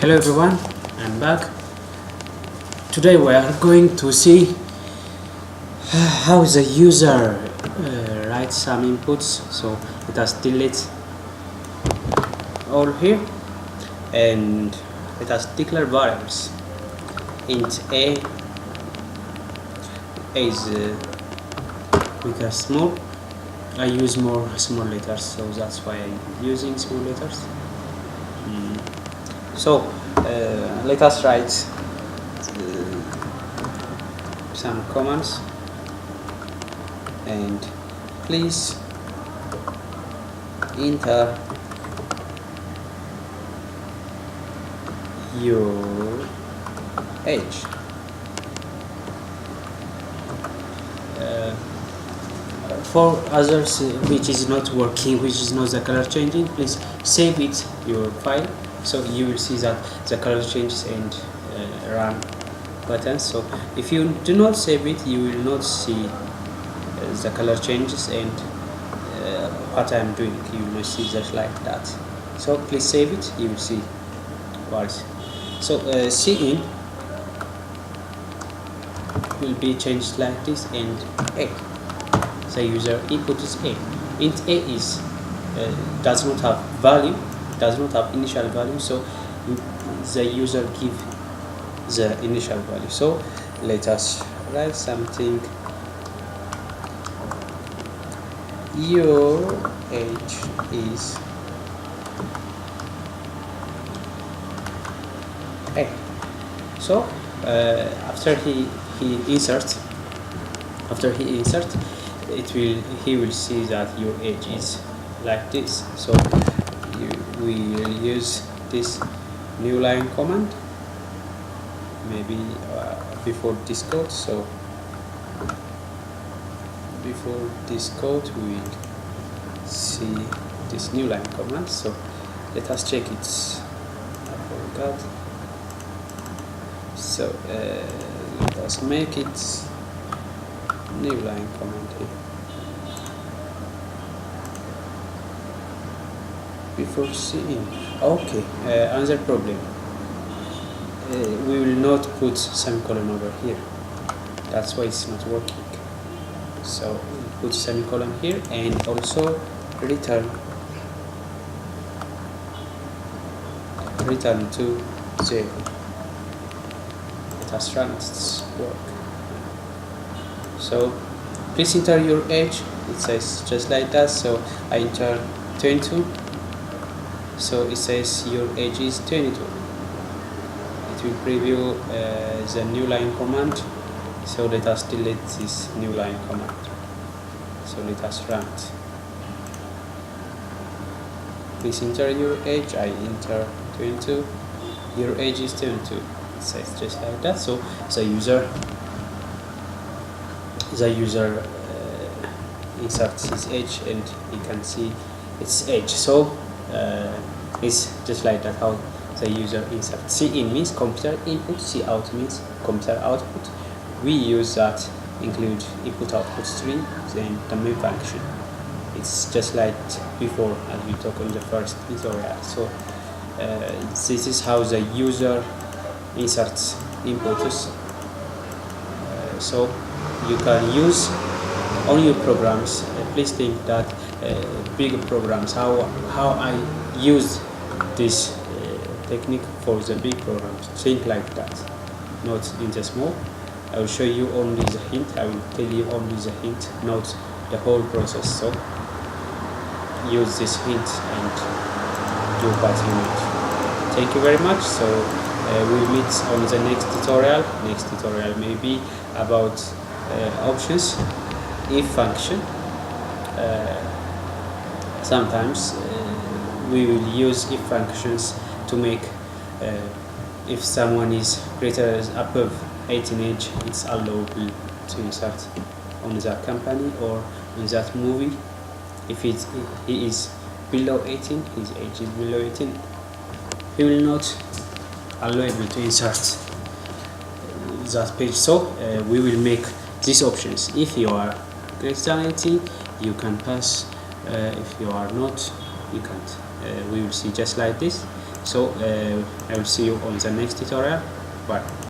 Hello everyone, I'm back. Today we are going to see how the user writes some inputs. So let us delete all here and let us declare variables. Int a is bigger small. I use more small letters, so that's why I'm using small letters. So let us write some commands, and please enter your age. For others which is not working, which is not the color changing, please save it your file, so you will see that the color changes and run buttons. So if you do not save it, you will not see the color changes and what I am doing. You will not see just like that. So please save it, you will see what. So cin will be changed like this, and a. The user input is a. Int a is does not have value, does not have initial value, so the user give the initial value. So let us write something. Your age is a. So after he insert, he will see that your age is like this. So we will use this new line command maybe before this code. So before this code we will see this new line command. So let us check it. I forgot. So let us make it new line command here. Before seeing, okay, another problem. We will not put semicolon over here. That's why it's not working. So we'll put semicolon here and also return to 0. Let us run its work. So please enter your age. It says just like that. So I enter 22. So it says your age is 22. It will preview the new line command. So let us delete this new line command. So let us run it. Please enter your age. I enter 22. Your age is 22. It says just like that. So the user inserts his age and he can see its age. So it's just like that how the user inserts. Cin means computer input, cout means computer output. We use that include input output string, then the main function. It's just like before as we talked in the first tutorial. So this is how the user inserts inputs. So you can use on your programs. Please think that big programs, how I use this technique for the big programs. Think like that, not in the small. I will show you only the hint. I will tell you only the hint, not the whole process. So use this hint and do what you need. Thank you very much. So we'll meet on the next tutorial. Next tutorial may be about options, if function. Sometimes we will use if functions to make if someone is greater above 18 age, it's allowable to insert on that company or in that movie. If he is below 18, his age is below 18, he will not allowable to insert that page. So we will make these options. If you are greater than 18, you can pass. If you are not, you can't. We will see just like this. So I will see you on the next tutorial. Bye.